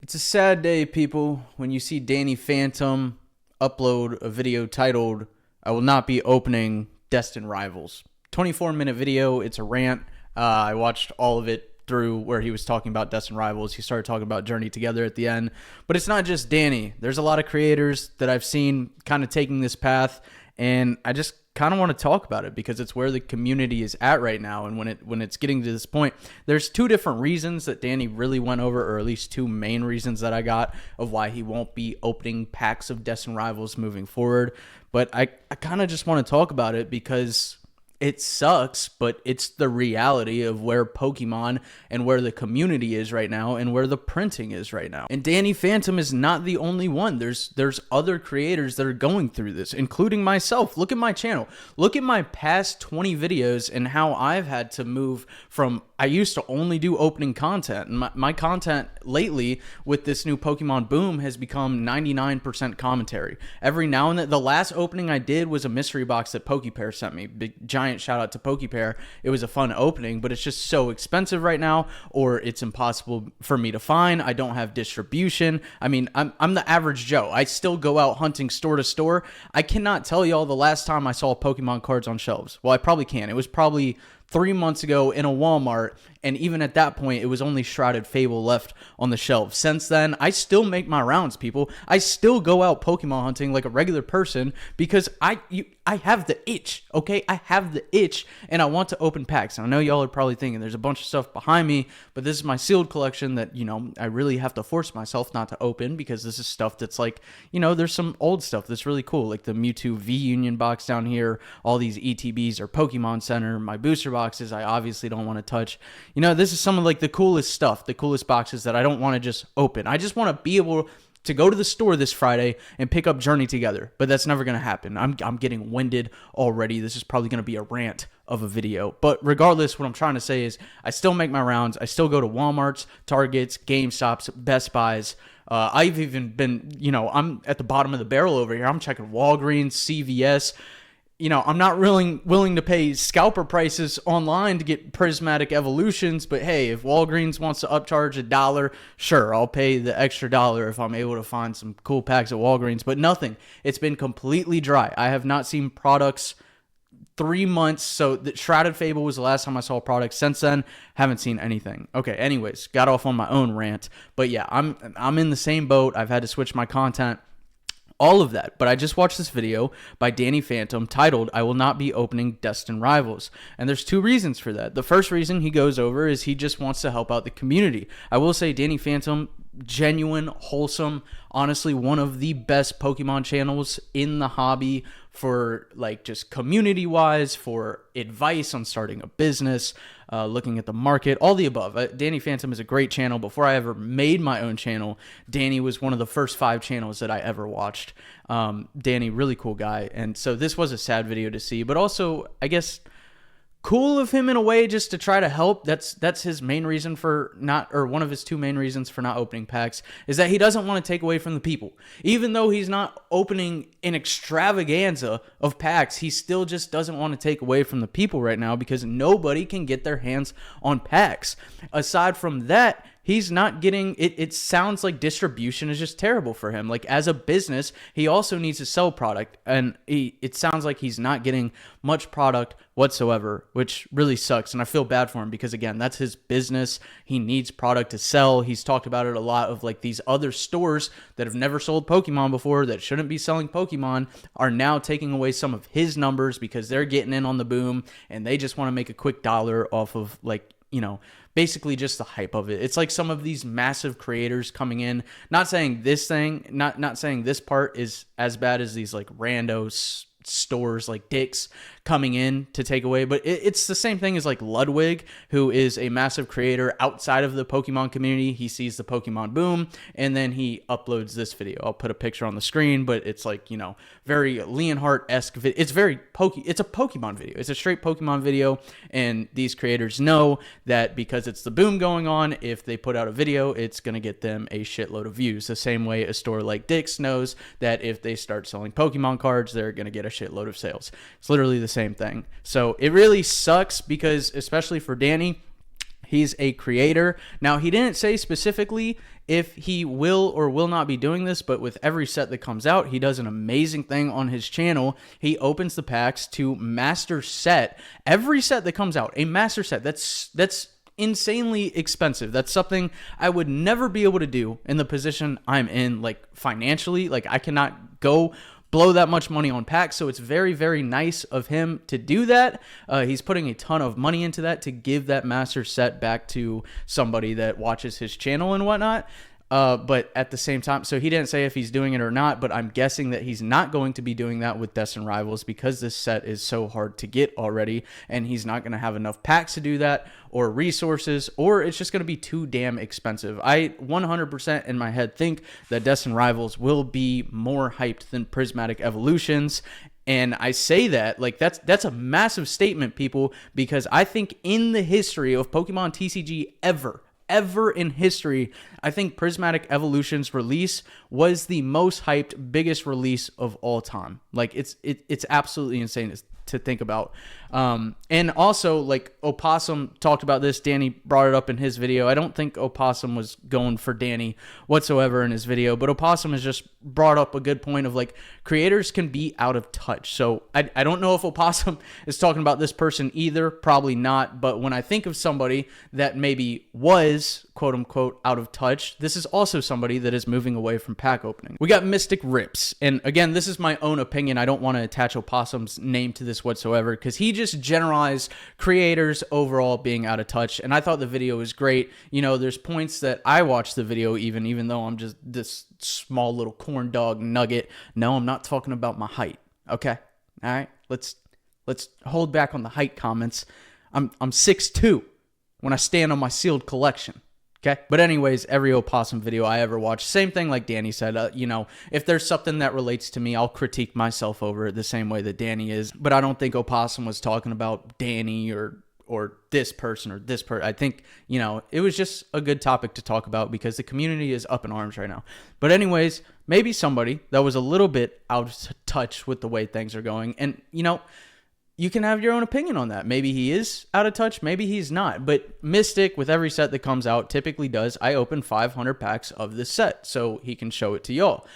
It's a sad day, people, when you see Danny Phantom upload a video titled, "I will not be opening Destined Rivals." 24-minute video. It's a rant. I watched all of it through where he was talking about Destined Rivals. He started talking about Journey Together at the end. But it's not just Danny. There's a lot of creators that I've seen kind of taking this path, and I just kind of want to talk about it because it's where the community is at right now. And when it's getting to this point, there's two different reasons that Danny really went over, or at least two main reasons that I got of why he won't be opening packs of Destined Rivals moving forward. But I kind of just want to talk about it because it sucks, but it's the reality of where Pokemon and where the community is right now and where the printing is right now. And Danny Phantom is not the only one. There's other creators that are going through this, including myself. Look at my channel. Look at my past 20 videos and how I've had to move from, I used to only do opening content. And my content lately with this new Pokemon boom has become 99% commentary. Every now and then, the last opening I did was a mystery box that PokePair sent me. Big giant shout out to PokePair. It was a fun opening, but it's just so expensive right now, or it's impossible for me to find. I don't have distribution. I mean, I'm the average Joe. I still go out hunting store to store. I cannot tell y'all the last time I saw Pokemon cards on shelves. Well, I probably can. It was probably 3 months ago in a Walmart, and even at that point, it was only Shrouded Fable left on the shelf. Since then, I still make my rounds, people. I still go out Pokemon hunting like a regular person because I have the itch, okay? I have the itch, and I want to open packs. And I know y'all are probably thinking there's a bunch of stuff behind me, but this is my sealed collection that, I really have to force myself not to open because this is stuff that's like, there's some old stuff that's really cool, like the Mewtwo V-Union box down here. All these ETBs are Pokemon Center. My booster boxes I obviously don't want to touch. This is some of like the coolest stuff, the coolest boxes that I don't want to just open. I just want to be able to go to the store this Friday and pick up Journey Together, but that's never going to happen. I'm getting winded already. This is probably going to be a rant of a video, but regardless, what I'm trying to say is I still make my rounds. I still go to Walmarts, Targets, GameStops, Best Buys. I've even been, I'm at the bottom of the barrel over here. I'm checking Walgreens, CVS. I'm not really willing to pay scalper prices online to get prismatic evolutions, but hey, if Walgreens wants to upcharge $1, sure, I'll pay the extra $1 if I'm able to find some cool packs at Walgreens, but nothing. It's been completely dry. I have not seen products 3 months, so the Shrouded Fable was the last time I saw a product. Since then, haven't seen anything. Okay, anyways, got off on my own rant, but yeah, I'm in the same boat. I've had to switch my content. All of that, but I just watched this video by Danny Phantom titled, "I will not be opening Destined Rivals." And there's two reasons for that. The first reason he goes over is he just wants to help out the community. I will say Danny Phantom, genuine, wholesome, honestly one of the best Pokemon channels in the hobby for like just community wise, for advice on starting a business, looking at the market, all the above. Danny Phantom is a great channel. Before I ever made my own channel, Danny was one of the first 5 channels that I ever watched. Danny, really cool guy. And so this was a sad video to see, but also I guess cool of him in a way, just to try to help. That's his main reason for not, or one of his 2 main reasons for not opening packs, is that he doesn't want to take away from the people. Even though he's not opening an extravaganza of packs, he still just doesn't want to take away from the people right now because nobody can get their hands on packs. Aside from that, he's not getting it. It sounds like distribution is just terrible for him. Like as a business, he also needs to sell product, and it sounds like he's not getting much product whatsoever, which really sucks. And I feel bad for him because again, that's his business. He needs product to sell. He's talked about it a lot of like these other stores that have never sold Pokemon before, that shouldn't be selling Pokemon, are now taking away some of his numbers because they're getting in on the boom and they just want to make a quick dollar off of like, basically just the hype of it. It's like some of these massive creators coming in, not saying this thing, not saying this part is as bad as these like rando stores like Dick's coming in to take away, but it's the same thing as like Ludwig, who is a massive creator outside of the Pokemon community. He sees the Pokemon boom and then he uploads this video. I'll put a picture on the screen, but it's like, very Leonhardt-esque. It's it's a Pokemon video. It's a straight Pokemon video, and these creators know that because it's the boom going on, if they put out a video, it's going to get them a shitload of views. The same way a store like Dick's knows that if they start selling Pokemon cards, they're going to get a shitload of sales. It's literally the same thing. So it really sucks because, especially for Danny, He's a creator. Now, he didn't say specifically if he will or will not be doing this, but with every set that comes out, he does an amazing thing on his channel. He opens the packs to master set. Every set that comes out, a master set. That's insanely expensive. That's something I would never be able to do in the position I'm in, like financially. Like, I cannot go blow that much money on packs, so it's very, very nice of him to do that. He's putting a ton of money into that to give that master set back to somebody that watches his channel and whatnot. But at the same time, so he didn't say if he's doing it or not, but I'm guessing that he's not going to be doing that with Destined Rivals because this set is so hard to get already, and he's not going to have enough packs to do that, or resources, or it's just going to be too damn expensive. I 100% in my head think that Destined Rivals will be more hyped than Prismatic Evolutions. And I say that, like, that's a massive statement, people, because I think in the history of Pokemon TCG ever in history, I think Prismatic Evolution's release was the most hyped, biggest release of all time. Like, it's absolutely insane to think about. And also, like, Opossum talked about this. Danny brought it up in his video. I don't think Opossum was going for Danny whatsoever in his video, but Opossum has just brought up a good point of, like, creators can be out of touch. So I don't know if Opossum is talking about this person either. Probably not. But when I think of somebody that maybe was, quote unquote, out of touch, this is also somebody that is moving away from pack opening. We got Mystic Rips. And again, this is my own opinion. I don't want to attach Opossum's name to this whatsoever, because he just generalized creators overall being out of touch, and I thought the video was great. You know, there's points that I watched the video even though I'm just this small little corn dog nugget. No, I'm not talking about my height. Okay, all right, let's hold back on the height comments. I'm 6'2" when I stand on my sealed collection. Okay. But anyways, every Opossum video I ever watched, same thing like Danny said, you know, if there's something that relates to me, I'll critique myself over it the same way that Danny is. But I don't think Opossum was talking about Danny or this person or this person. I think, you know, it was just a good topic to talk about because the community is up in arms right now. But anyways, maybe somebody that was a little bit out of touch with the way things are going. And, you know, you can have your own opinion on that. Maybe he is out of touch. Maybe he's not. But Mystic, with every set that comes out, typically does, I open 500 packs of this set so he can show it to y'all.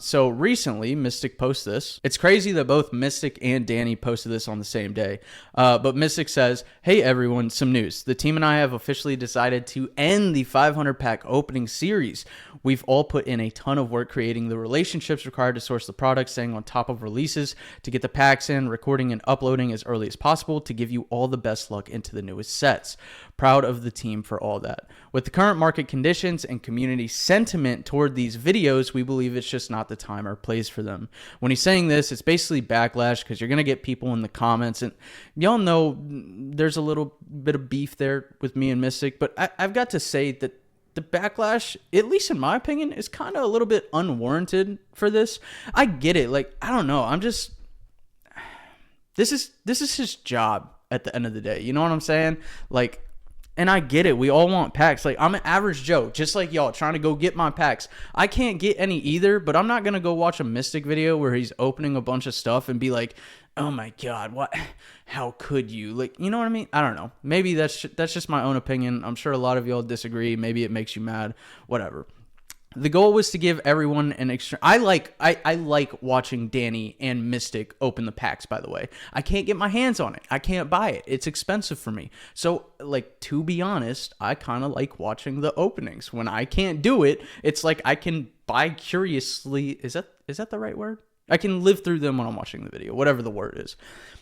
So recently, Mystic posted this. It's crazy that both Mystic and Danny posted this on the same day. But Mystic says, "Hey everyone, some news. The team and I have officially decided to end the 500 pack opening series. We've all put in a ton of work creating the relationships required to source the product, staying on top of releases, to get the packs in, recording and uploading as early as possible, to give you all the best luck into the newest sets. Proud of the team for all that. With the current market conditions and community sentiment toward these videos, we believe it's just not the time or place for them." When he's saying this, it's basically backlash because you're going to get people in the comments, and y'all know there's a little bit of beef there with me and Mystic, but I've got to say that the backlash, at least in my opinion, is kind of a little bit unwarranted for this. I get it. Like, I don't know. This is his job at the end of the day. You know what I'm saying? Like, and I get it. We all want packs. Like, I'm an average Joe, just like y'all, trying to go get my packs. I can't get any either, but I'm not going to go watch a Mystic video where he's opening a bunch of stuff and be like, oh my God, what? How could you? Like, you know what I mean? I don't know. Maybe that's just my own opinion. I'm sure a lot of y'all disagree. Maybe it makes you mad. Whatever. The goal was to give everyone an extra. I like watching Danny and Mystic open the packs, by the way. I can't get my hands on it. I can't buy it. It's expensive for me. So, like, to be honest, I kind of like watching the openings. When I can't do it, it's like I can buy curiously. Is that the right word? I can live through them when I'm watching the video, whatever the word is.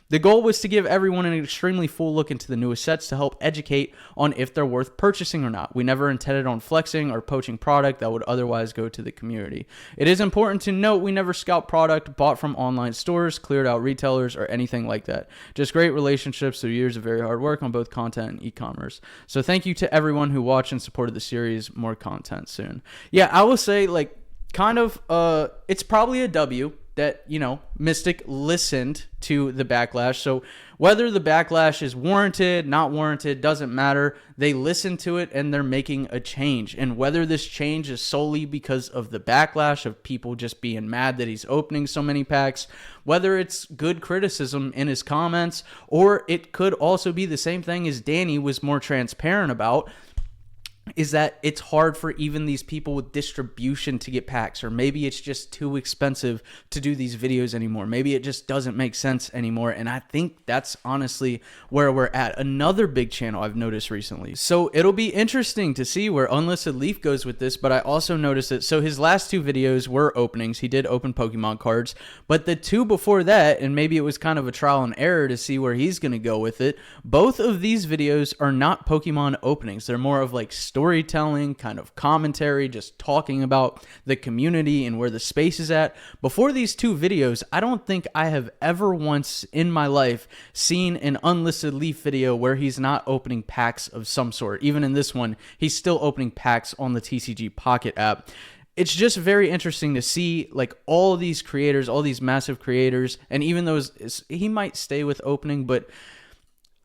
The goal was to give everyone an extremely full look into the newest sets to help educate on if they're worth purchasing or not. We never intended on flexing or poaching product that would otherwise go to the community. It is important to note we never scalp product bought from online stores, cleared out retailers, or anything like that. Just great relationships through years of very hard work on both content and e-commerce. So thank you to everyone who watched and supported the series. More content soon. Yeah, I will say, like, kind of, it's probably a W. that, Mystic listened to the backlash. So whether the backlash is warranted, not warranted, doesn't matter. They listened to it and they're making a change. And whether this change is solely because of the backlash of people just being mad that he's opening so many packs, whether it's good criticism in his comments, or it could also be the same thing as Danny was more transparent about, is that it's hard for even these people with distribution to get packs, or maybe it's just too expensive to do these videos anymore. Maybe it just doesn't make sense anymore. And I think that's honestly where we're at. Another big channel I've noticed recently. So it'll be interesting to see where Unlisted Leaf goes with this, but I also noticed that, so his last 2 videos were openings. He did open Pokemon cards, but the 2 before that, and maybe it was kind of a trial and error to see where he's going to go with it, both of these videos are not Pokemon openings. They're more of like storytelling, kind of commentary, just talking about the community and where the space is at. Before these 2 videos, I don't think I have ever once in my life seen an Unlisted Leaf video where he's not opening packs of some sort. Even in this one, he's still opening packs on the TCG Pocket app. It's just very interesting to see like all of these creators, all these massive creators, and even those, he might stay with opening, but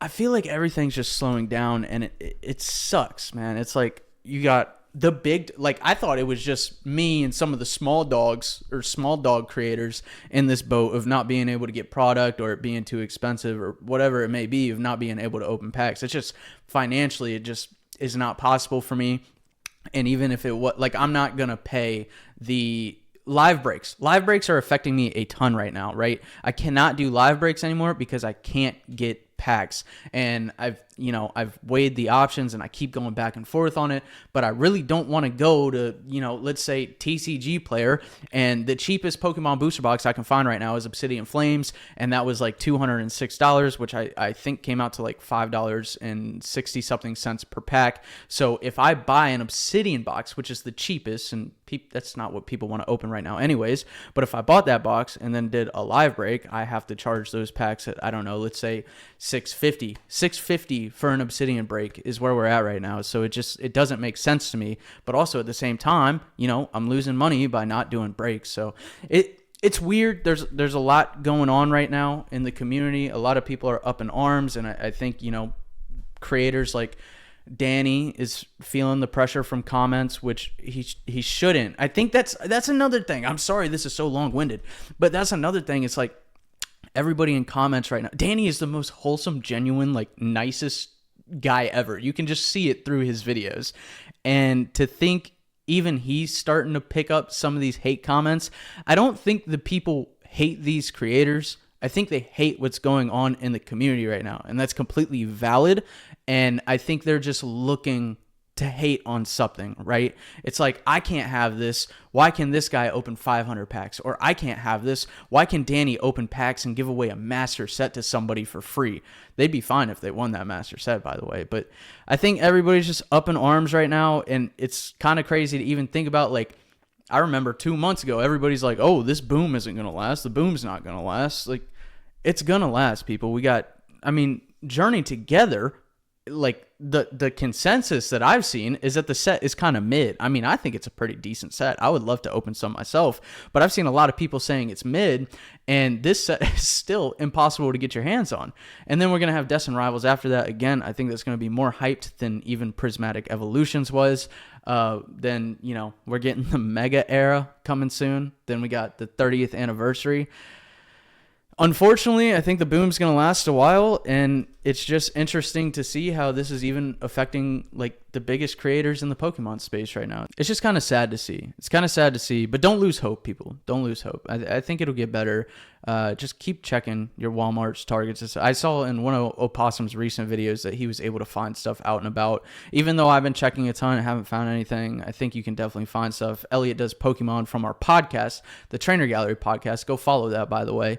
I feel like everything's just slowing down, and it sucks, man. It's like you got the big, like I thought it was just me and some of the small dogs or small dog creators in this boat of not being able to get product, or it being too expensive, or whatever it may be, of not being able to open packs. It's just financially, it just is not possible for me. And even if it was, like, I'm not going to pay the live breaks. Live breaks are affecting me a ton right now, right? I cannot do live breaks anymore because I can't get packs, and I've weighed the options and I keep going back and forth on it, but I really don't want to go to, let's say TCG Player, and the cheapest Pokemon booster box I can find right now is Obsidian Flames, and that was like $206, which I think came out to like $5.60 something cents per pack. So if I buy an Obsidian box, which is the cheapest, and that's not what people want to open right now anyways, but if I bought that box and then did a live break, I have to charge those packs at, I don't know, let's say $650 for an Obsidian break is where we're at right now. So it doesn't make sense to me, but also at the same time, I'm losing money by not doing breaks. So it's weird. There's a lot going on right now in the community. A lot of people are up in arms, and I think, creators like Danny is feeling the pressure from comments, which he shouldn't. I think that's another thing. I'm sorry this is so long-winded, but that's another thing. It's like everybody in comments right now, Danny is the most wholesome, genuine, like nicest guy ever. You can just see it through his videos. And to think even he's starting to pick up some of these hate comments, I don't think the people hate these creators. I think they hate what's going on in the community right now, and that's completely valid. And I think they're just looking to hate on something, right? It's like, I can't have this. Why can this guy open 500 packs? Or I can't have this. Why can Danny open packs and give away a master set to somebody for free? They'd be fine if they won that master set, by the way. But I think everybody's just up in arms right now, and it's kind of crazy to even think about. Like, I remember 2 months ago, everybody's like, oh, this boom isn't going to last. The boom's not going to last. Like, it's going to last, people. Journey Together, like the consensus that I've seen is that the set is kind of mid. I think it's a pretty decent set. I would love to open some myself, but I've seen a lot of people saying it's mid, and this set is still impossible to get your hands on. And then we're going to have Destined Rivals after that. Again, I think that's going to be more hyped than even Prismatic Evolutions was. Then, we're getting the Mega Era coming soon. Then we got the 30th anniversary. Unfortunately, I think the boom's going to last a while, and it's just interesting to see how this is even affecting like the biggest creators in the Pokemon space right now. It's just kind of sad to see. It's kind of sad to see, but don't lose hope, people. Don't lose hope. I think it'll get better. Just keep checking your Walmart's, Targets. I saw in one of Opossum's recent videos that he was able to find stuff out and about. Even though I've been checking a ton and haven't found anything, I think you can definitely find stuff. Elliot does Pokemon from our podcast, the Trainer Gallery podcast. Go follow that, by the way.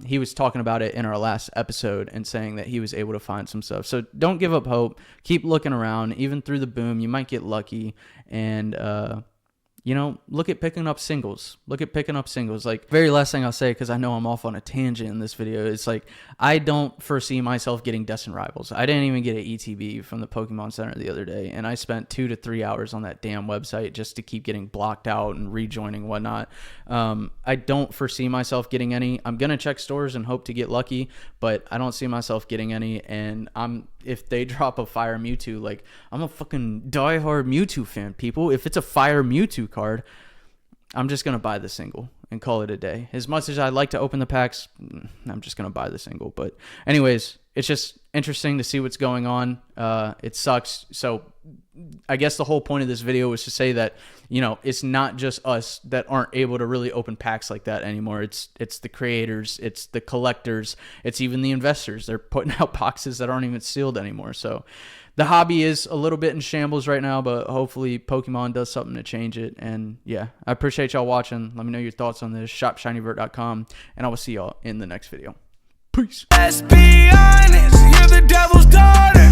He was talking about it in our last episode and saying that he was able to find some stuff. So don't give up hope. Keep looking around. Even through the boom, you might get lucky. And you know, look at picking up singles. Look at picking up singles. Like, very last thing I'll say, because I know I'm off on a tangent in this video, it's like, I don't foresee myself getting Destined Rivals. I didn't even get an ETB from the Pokemon Center the other day, and I spent 2 to 3 hours on that damn website just to keep getting blocked out and rejoining and whatnot. I don't foresee myself getting any. I'm going to check stores and hope to get lucky, but I don't see myself getting any, and if they drop a Fire Mewtwo, like, I'm a fucking diehard Mewtwo fan, people. If it's a Fire Mewtwo card, I'm just going to buy the single and call it a day. As much as I'd like to open the packs, I'm just going to buy the single. But anyways, it's just interesting to see what's going on. It sucks. So I guess the whole point of this video was to say that, you know, it's not just us that aren't able to really open packs like that anymore. It's the creators, it's the collectors, it's even the investors. They're putting out boxes that aren't even sealed anymore. So the hobby is a little bit in shambles right now, but hopefully Pokemon does something to change it. And yeah, I appreciate y'all watching. Let me know your thoughts on this. ShopShinyVert.com, and I will see y'all in the next video. Peace. Let's be honest, you're the devil's daughter.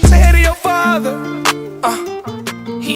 Say hey to your father.